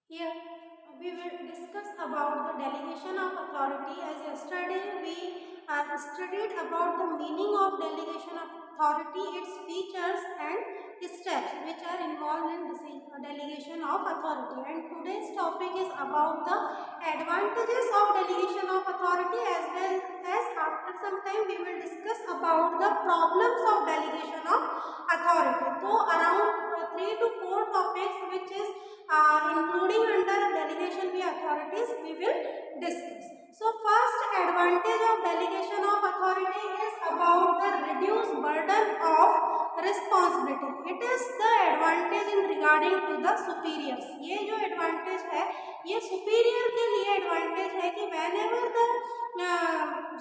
Here we will discuss about the delegation of authority. As yesterday we studied about the meaning of delegation of authority, its features and steps which are involved in delegation of authority. And today's topic is about the advantages of delegation of authority, as well as after some time we will discuss about the problems of delegation of authority. So around 3 to 4 topics which is including under delegation via authorities we will discuss. So first advantage of delegation of authority is about the reduced burden of responsibility. It is the advantage in regarding to the superiors. ये जो advantage है ये superior के लिए advantage है कि whenever the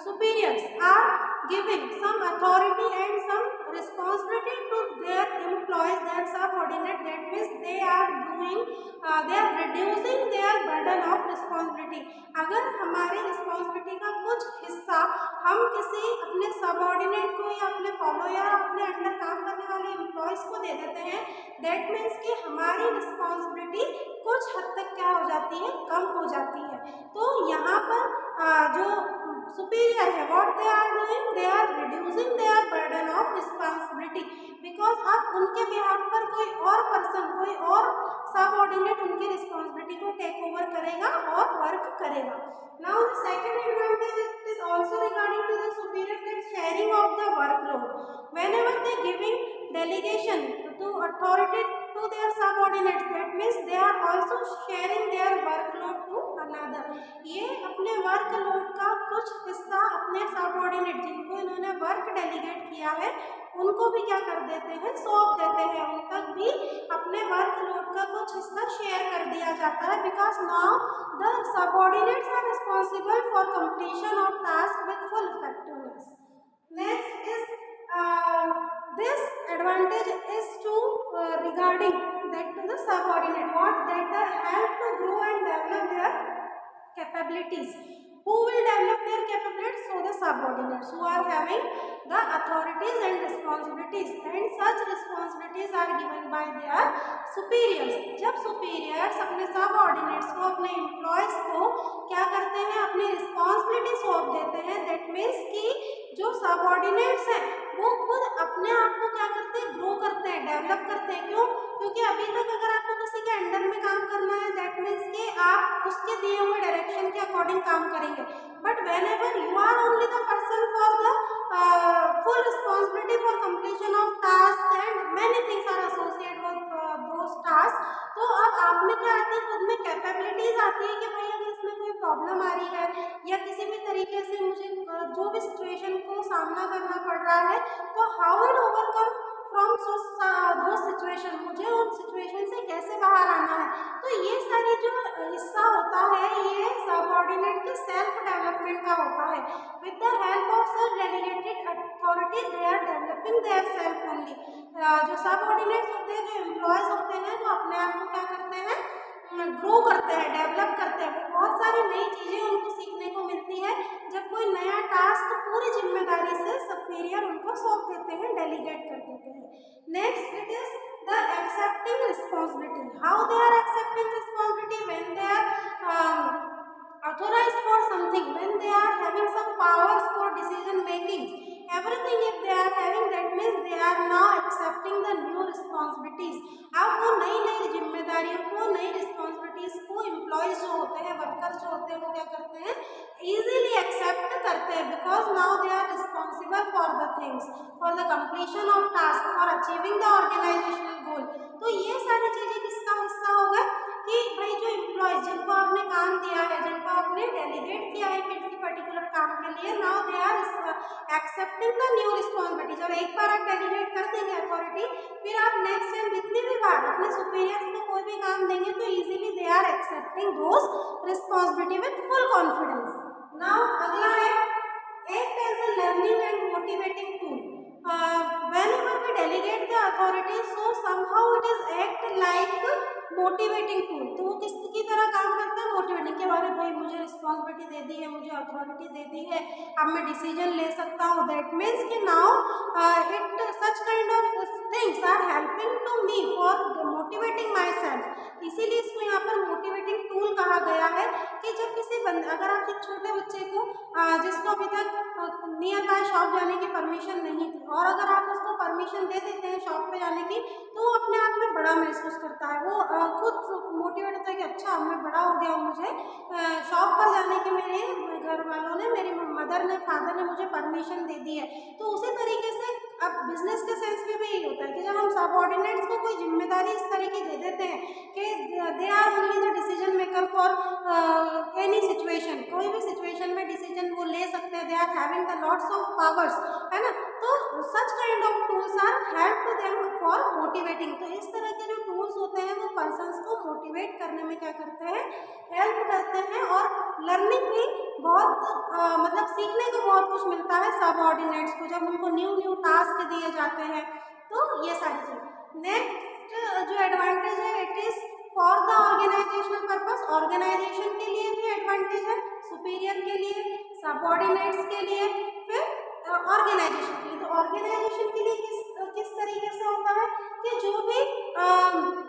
superiors are giving some authority and some responsibility to their employees, their subordinate, that means they are doing they are reducing their burden of responsibility. अगर हमारी रिस्पॉन्सिबिलिटी का कुछ हिस्सा हम किसी अपने सबऑर्डिनेट को या अपने फॉलो या अपने अंडर काम करने वाले एम्प्लॉयज को दे देते हैं, दैट मीन्स कि हमारी रिस्पॉन्सिबिलिटी कुछ हद तक क्या हो जाती है, कम हो जाती है. तो यहाँ पर जो सुपीरियर है, what they are doing, they are reducing their burden of responsibility, because अब उनके बिहाफ पर कोई और पर्सन, कोई और सबऑर्डिनेट उनकी रिस्पॉन्सिबिलिटी को टेक ओवर करेगा और वर्क करेगा. Now the second advantage it is also regarding to the superior, that sharing of the workload. Whenever they giving delegation to authority to their subordinates, that means they are also sharing their workload to another. ये अपने workload का कुछ हिस्सा अपने subordinate जिनको इन्होंने work delegate किया है उनको भी क्या कर देते हैं, सौंप देते हैं, उन तक भी अपने वर्कलोड का कुछ हिस्सा शेयर कर दिया जाता है. Because now the subordinates are responsible for completion of task with full effectiveness. Next is this advantage is to regarding that to the subordinate, what that the help to grow and develop their capabilities. Who will develop their capabilities? So the subordinates who are having the authorities and responsibilities, and such responsibilities are given by their superiors. जब superiors अपने subordinates को, अपने employees को क्या करते हैं, अपनी responsibility सौंप देते हैं, that means कि जो सबऑर्डिनेट्स हैं वो खुद अपने आप को क्या करते हैं, ग्रो करते हैं, डेवलप करते हैं. क्यों? क्योंकि अभी तक अगर आपको किसी के अंडर में काम करना है, दैट मीन्स कि आप उसके दिए हुए डायरेक्शन के अकॉर्डिंग काम करेंगे. But whenever you are only the person for the full responsibility for completion of task and many things are associated with those task, तो अब आप में क्या आती है, खुद में कैपेबिलिटीज आती है कि भाई अगर इसमें कोई प्रॉब्लम आ रही है या किसी भी तरीके से मुझे जो भी सिचुएशन को सामना करना पड़ रहा है, तो हाउ विल ओवरकम फ्रॉम दो सिचुएशन, मुझे उन सिचुएशन से कैसे बाहर आना है. तो ये सारे जो हिस्सा होता है ये सबऑर्डिनेट के सेल्फ डेवलपमेंट का होता है. With the help of such delegated authority they are developing their self only. जो सबऑर्डिनेट्स होते हैं, जो एम्प्लॉयज होते हैं, वो अपने आप को क्या करते हैं, ग्रो करते हैं, डेवलप करते हैं. बहुत सारी नई चीज़ें उनको सीखने को मिलती है जब कोई नया टास्क पूरी जिम्मेदारी से सुपीरियर उनको सौंप देते हैं, डेलीगेट कर देते हैं. Next it is the accepting responsibility. How they are accepting responsibility? When they are authorized for something, when they are having some powers for decision making, everything if they are having, that means they are now accepting the new responsibilities. अब वो नई नई जिम्मेदारियों को, नई responsibilities को employees जो होते हैं, वर्कर्स जो होते हैं, वो क्या करते हैं, इजीली एक्सेप्ट करते हैं. Because now they are responsible for the things, for the completion of task, for achieving the organisational goal. तो ये सारी चीजें किसका हिस्सा हो गए कि भाई जो एम्प्लॉयज जिनको आपने काम दिया है, जिनको आपने डेलीगेट किया है किसी पर्टिकुलर काम के लिए, now they are accepting the new responsibility. जब एक बार आप डेलीगेट कर देंगे अथॉरिटी, फिर आप नेक्स्ट टाइम जितनी भी बार अपने सुपीरियर्स को कोई भी काम देंगे तो easily they are accepting those responsibility with full confidence. Now अगला है act as a learning and motivating tool. whenever we delegate the authority, so somehow it is act like motivating tool. तो वो किसकी तरह काम करता है, मोटिवेटिंग के बारे में, भाई मुझे रिस्पॉन्सिबिलिटी दे दी है, मुझे अथॉरिटी दे दी है, अब मैं डिसीजन ले सकता हूँ. दैट मीन्स कि now it such kind of things are helping to me for motivating my self. इसीलिए इसको यहाँ पर मोटिवेटिंग कहा गया है कि जब किसी बंदे, अगर आप एक छोटे बच्चे को जिसको अभी तक नियर बाय शॉप जाने की परमिशन नहीं थी, और अगर आप उसको परमिशन दे देते हैं शॉप पे जाने की, तो वो अपने आप में बड़ा महसूस करता है, वो खुद मोटिवेट होता है कि अच्छा मैं बड़ा हो गया हूँ, मुझे शॉप पर जाने की मेरे घर वालों ने, मेरी मदर ने, फादर ने मुझे परमिशन दे दी है। तो उसी तरीके से अब बिजनेस के सेंस में भी यही होता है कि जब हम सबऑर्डिनेट्स को कोई जिम्मेदारी इस तरह की दे देते हैं कि they are only the decision maker for any situation, कोई भी सिचुएशन में डिसीजन वो ले सकते हैं, they are having the lots of powers, है ना, तो such kind of tools are help to them for motivating. तो इस तरह के जो टूल्स होते हैं वो पर्सन्स को मोटिवेट करने में क्या करते हैं, हेल्प करते हैं, और लर्निंग भी बहुत मतलब सीखने को बहुत कुछ मिलता है सबऑर्डिनेट्स को, जब उनको न्यू न्यू टास्क दिए जाते हैं। तो ये सारी चीज़। नेक्स्ट जो एडवांटेज है, it is for the organisational purpose, organisation के लिए भी एडवांटेज है, सुपीरियर के लिए, सबऑर्डिनेट्स के लिए, फिर ऑर्गेनाइजेशन के लिए। तो ऑर्गेनाइजेशन के लिए किस तरीके से होता है कि जो भी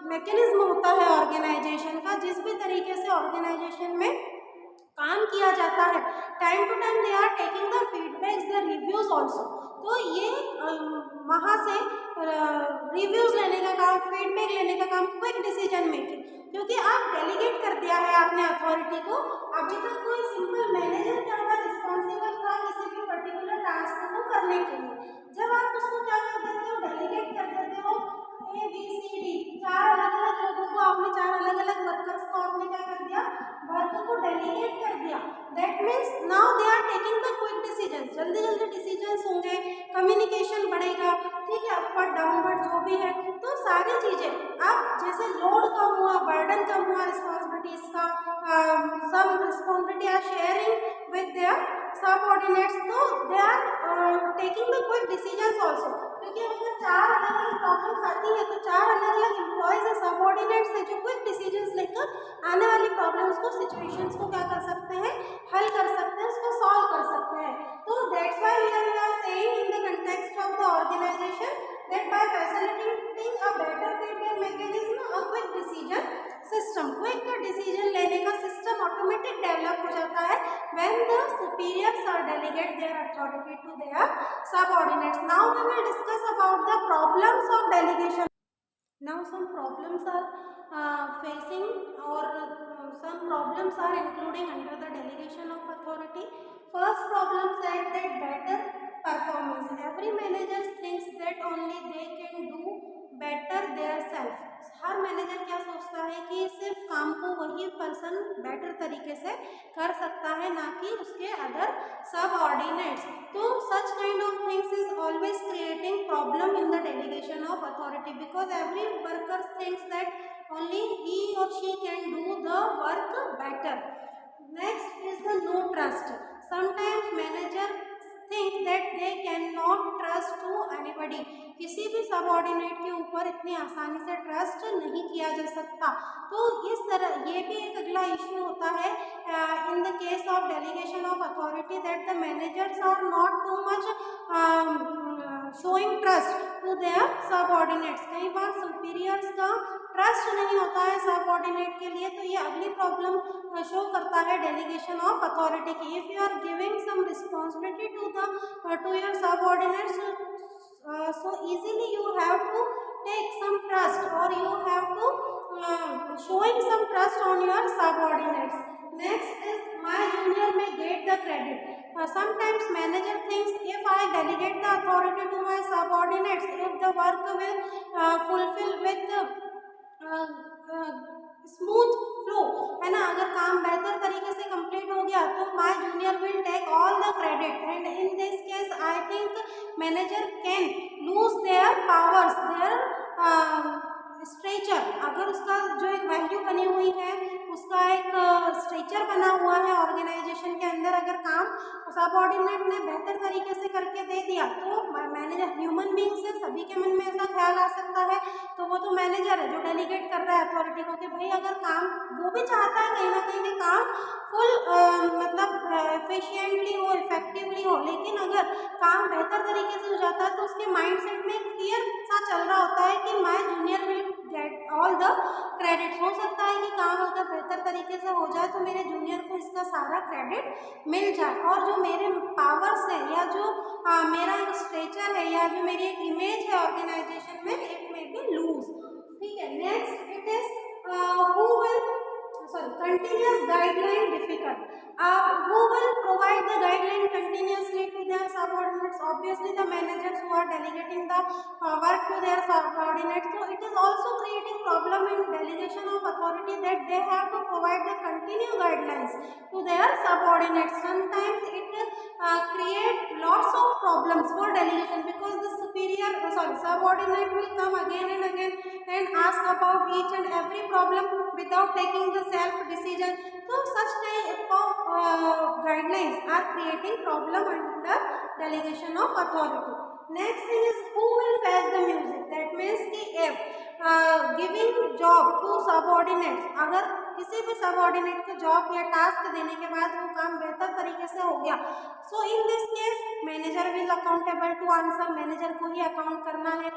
मैकेनिज्म होता है ऑर्गेनाइजेशन का, जिस भी तरीके से ऑर्गेनाइजेशन में काम किया जाता है, time to time they are taking the feedbacks, the reviews also. तो ये वहाँ से रिव्यूज लेने का काम, फीडबैक लेने का काम, क्विक डिसीजन मेकिंग, क्योंकि आप डेलीगेट कर दिया है आपने अथॉरिटी को। अभी तक कोई सिंपल मैनेजर क्या था, रिस्पॉन्सिबल था किसी भी पर्टिकुलर टास्क को करने के लिए। जब आप उसको क्या कर देते हो, डेलीगेट कर देते हो, ABCD 4 अलग अलग लोगों को आपने, 4 अलग अलग वर्कर्स को आपने क्या कर दिया, वर्क को डेलीगेट कर दिया। That means now they are taking the quick decision, जल्दी जल्दी डिसीजंस होंगे, कम्युनिकेशन बढ़ेगा, ठीक है, अपवर्ड डाउनवर्ड जो भी है। तो सारी चीजें अब जैसे लोड कम हुआ, बर्डन कम हुआ रिस्पॉन्सिबिलिटीज का, सब responsibility are sharing with their subordinates, तो they are taking the quick decisions also. क्योंकि अगर 4 अलग अलग प्रॉब्लम्स आती है तो 4 अलग अलग एम्प्लॉयज है, सबऑर्डिनेट्स है, जो क्विक डिसीजंस लेकर आने वाली प्रॉब्लम्स को, सिचुएशंस को क्या कर सकते हैं, हल कर सकते हैं, उसको सॉल्व कर सकते हैं। तो that's why here we are saying in the context of the organisation that by facilitating a better feedback mechanism, a quick decision system, quick decision लेने का सिस्टम ऑटोमेटिक डेवलप हो जाता है when the superiors are delegate their authority to their subordinates. Now we will discuss about the problems of delegation. Now some problems are facing, or some problems are including under the delegation of authority. First problem said that better performance. Every manager thinks that only they can do better their self. Her manager क्या सोचता है कि सिर्फ काम को वही person better तरीके से कर सकता है, ना कि उसके अदर सबऑर्डिनेट्स। तो such kind of things is always creating problem in the delegation of authority, because every worker thinks that only he or she can do the work better. Next is the no trust. Sometimes manager think that they cannot trust to anybody. किसी भी subordinate के ऊपर इतनी आसानी से trust नहीं किया जा सकता। तो इस तरह ये भी एक अगला इश्यू होता है in the case of delegation of authority, that the managers are not too much showing trust to their subordinates. कई बार सुपीरियर्स का ट्रस्ट नहीं होता है सबऑर्डिनेट के लिए, तो ये अगली प्रॉब्लम शो करता है डेलीगेशन ऑफ अथॉरिटी की। If you are giving some responsibility to your subordinates, so easily you have to take some trust, or you have to showing some trust on your subordinates. Next is my junior may get the credit. Sometimes manager thinks if I delegate the authority to my subordinates, if the work will fulfill with smooth flow, है ना, अगर काम बेहतर तरीके से complete हो गया तो my junior will take all the credit, and in this case I think manager can lose their powers, their stature. अगर उसका जो एक वैल्यू बनी हुई है, उसका एक स्ट्रेचर बना हुआ है ऑर्गेनाइजेशन के अंदर, अगर काम सबऑर्डिनेट ने बेहतर तरीके से करके दे दिया तो मैनेजर, ह्यूमन बीइंग से सभी के मन में ऐसा ख्याल आ सकता है, तो वो तो मैनेजर है जो डेलीगेट कर रहा है अथॉरिटी को कि भाई अगर काम, वो भी चाहता है कहीं ना कहीं कि काम फुल मतलब एफिशिएंटली हो, इफेक्टिवली हो, लेकिन अगर काम बेहतर तरीके से हो जाता है तो उसके माइंडसेट में एक फियर सा चल रहा होता है कि my junior will get all the credit. हो सकता है कि काम अगर बेहतर तरीके से हो जाए तो मेरे जूनियर को इसका सारा क्रेडिट मिल जाए और जो मेरे पावर्स है या जो मेरा एक स्ट्रेचर है या जो मेरी एक इमेज है ऑर्गेनाइजेशन में, इट मे बी लूज। ठीक है, next it is who will continuous guideline difficult. Who will provide the guideline continuously to their subordinates? Obviously the managers who are delegating the work to their subordinates. So it is also creating problem in delegation of authority that they have to provide the continuous guidelines to their subordinates. Sometimes it create lots of problems for delegation because the subordinate will come again and again and ask about each and every problem without taking the self decision. So such type of guidelines are creating problem under delegation of authority. Next thing is who will face the music. That means कि if giving job to subordinates, अगर किसी भी subordinate को job या task देने के बाद वो काम बेहतर तरीके से हो गया, so in this case manager will accountable to answer, manager को ही अकाउंट करना है,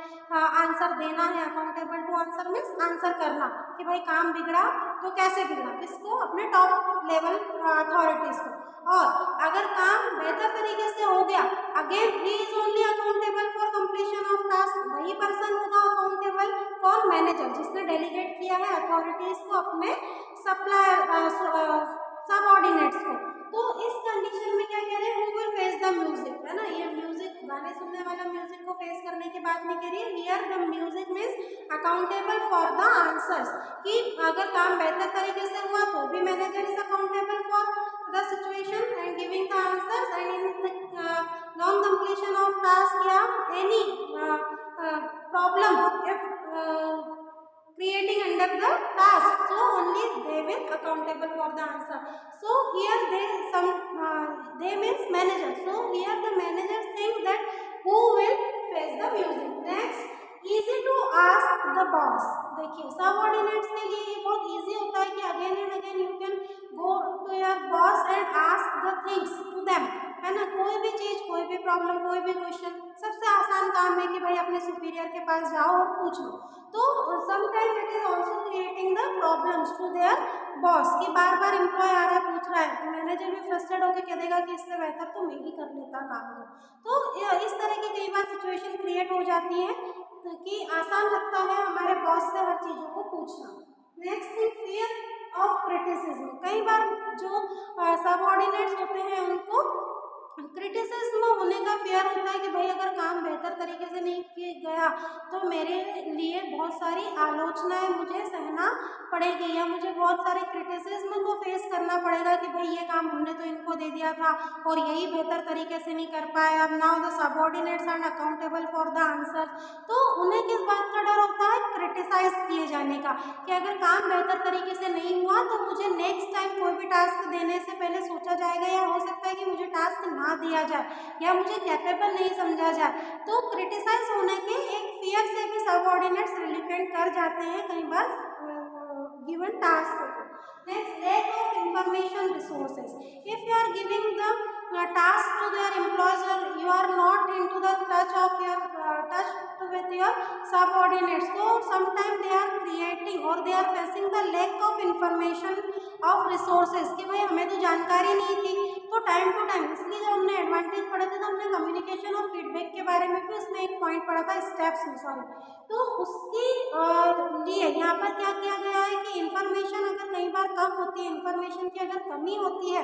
आंसर देना है। Accountable to answer means answer करना कि भाई काम बिगड़ा तो कैसे बिगड़ा, किसको, अपने टॉप लेवल अथॉरिटीज को। और अगर काम बेहतर तरीके से हो गया, again he is only accountable for completion of task, वही पर्सन होगा अकाउंटेबल, कौन, मैनेजर, जिसने डेलीगेट किया है अथॉरिटीज को अपने सप्लायर सबऑर्डिनेट्स को। तो इस कंडीशन में क्या कह रहे हैं, who will face the music, है ना, ये म्यूजिक गाने सुनने वाला म्यूजिक को फेस करने की बात नहीं कह रही है। Here the music means accountable for the answers, कि अगर काम बेहतर तरीके से हुआ तो भी manager is accountable for the situation and giving the answers, and in the non completion of task या any problem if creating under the task, so only they will accountable for the answer. So here they means manager, so here the manager think that who will face the music. Next easy to ask the boss. देखिए subordinates के लिए ये बहुत easy होता है कि again and again you can go to your boss and ask the things to them, है ना, कोई भी चीज, कोई भी प्रॉब्लम, कोई भी क्वेश्चन, सबसे आसान काम है कि भाई अपने सुपीरियर के पास जाओ और पूछ लो। तो sometime it is also creating the problems to their boss, कि बार बार एम्प्लॉय आ रहा है पूछ रहा है, तो मैनेजर भी फ्रस्ट्रेट होकर कह देगा कि इससे बेहतर तो मैं ही कर लेता काम को। तो इस तरह की कई बार सिचुएशन क्रिएट हो जाती है कि आसान लगता है हमारे बॉस से हर चीज़ों को पूछना। Next thing fear of criticism, कई बार जो सबऑर्डिनेट्स होते हैं उनको क्रिटिसिज्म होने का फेयर होता है कि भाई अगर काम बेहतर तरीके से नहीं किया गया तो मेरे लिए बहुत सारी आलोचनाएं मुझे सहना पड़ेगी या मुझे बहुत सारे क्रिटिसिज्म को फेस करना पड़ेगा कि भाई ये काम हमने तो इनको दे दिया था और यही बेहतर तरीके से नहीं कर पाए। अब now the subordinates are accountable for the answer, तो उन्हें किस बात का डर होता है, क्रिटिसाइज किए जाने का, कि अगर काम बेहतर तरीके से नहीं हुआ तो मुझे नेक्स्ट टाइम कोई भी टास्क देने से पहले सोचा जाएगा या हो सकता है कि मुझे टास्क ना दिया जाए या मुझे कैपेबल नहीं समझा जाए। तो क्रिटिसाइज होने के एक फियर से भी सबऑर्डिनेट्स रिलेटेड कर जाते हैं कई बार given task. Next lack of information resources, if you are giving the task to their employees or you are not into the touch with your subordinates, so sometimes they are creating or they are facing the lack of information of resources, कि भाई हमें तो जानकारी नहीं थी, तो time to time, इसलिए जब हमने एडवांटेज पढ़े थे तो हमने कम्युनिकेशन और फीडबैक के बारे में भी उसमें एक पॉइंट पढ़ा था, स्टेप्स में, सॉरी, तो उसके लिए यहाँ पर क्या किया गया है कि इंफॉर्मेशन अगर कई बार कम होती है, इंफॉर्मेशन की अगर कमी होती है,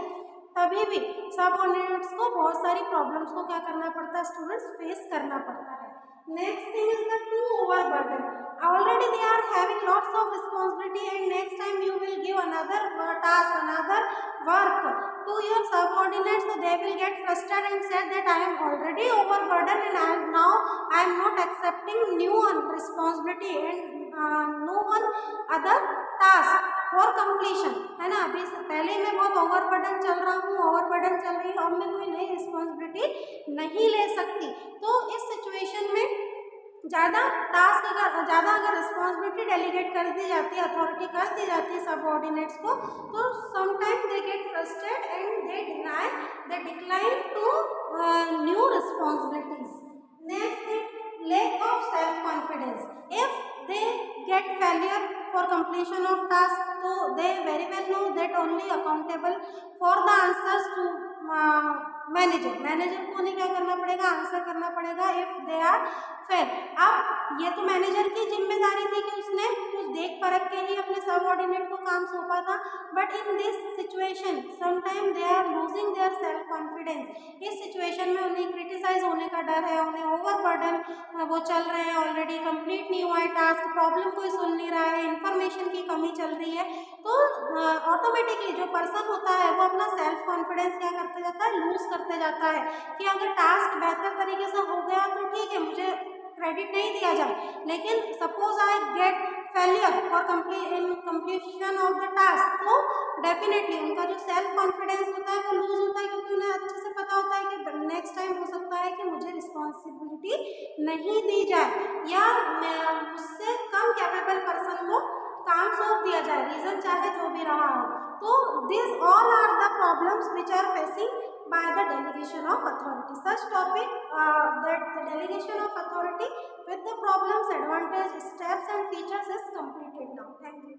तभी भी सबऑर्डिनेट्स को बहुत सारी प्रॉब्लम्स को क्या करना पड़ता है, स्टूडेंट्स फेस करना पड़ता है। Next thing is the two overburden, already they are having lots of responsibility and next time you will give another task, another work to your subordinates, so they will get frustrated and said that I am already overburdened and now I am not accepting new responsibility and no one other task for completion, है ना, अभी से पहले मैं बहुत overburden चल रहा हूँ, ओवरबर्डन चल रही हूँ, अब मैं कोई नई रिस्पॉन्सिबिलिटी नहीं ले सकती। तो इस सिचुएशन में ज़्यादा अगर रिस्पॉन्सिबिलिटी डेलीगेट कर दी जाती है, अथॉरिटी कर दी जाती है सबऑर्डिनेट्स को, तो sometime they get frustrated and they decline to new responsibilities. Next, lack of self confidence, if they get failure for completion of task, तो they very only accountable for the answers to manager को उन्हें क्या करना पड़ेगा, answer करना पड़ेगा if they are fail. अब ये तो मैनेजर की जिम्मेदारी थी कि उसने कुछ देख परख के ही अपने सबऑर्डिनेट को काम सौंपा था, but in this situation sometime they are losing their self confidence. इस सिचुएशन में उन्हें क्रिटिसाइज होने का डर है, उन्हें ओवरबर्डन वो चल रहे हैं, ऑलरेडी कंप्लीट नहीं हुआ है टास्क, प्रॉब्लम कोई सुन नहीं रहा है, इंफॉर्मेशन की कमी चल रही है, तो ऑटोमेटिकली जो पर्सन होता है वो अपना सेल्फ कॉन्फिडेंस क्या करते जाता है, लूज करते जाता है कि अगर टास्क बेहतर तरीके से हो गया तो ठीक है, मुझे क्रेडिट नहीं दिया जाए, लेकिन suppose I get failure for completion of the task, तो डेफिनेटली उनका जो सेल्फ कॉन्फिडेंस होता है वो लूज होता है, क्योंकि उन्हें अच्छे से पता होता है कि नेक्स्ट टाइम हो सकता है कि मुझे रिस्पॉन्सिबिलिटी नहीं दी जाए या मुझसे कम कैपेबल पर्सन को काम सौंप दिया जाए, रीजन चाहे जो भी रहा हो। तो this all are the problems which are facing by the delegation of authority. Such topic that the delegation of authority with the problems, advantage, steps and features is completed now. Thank you.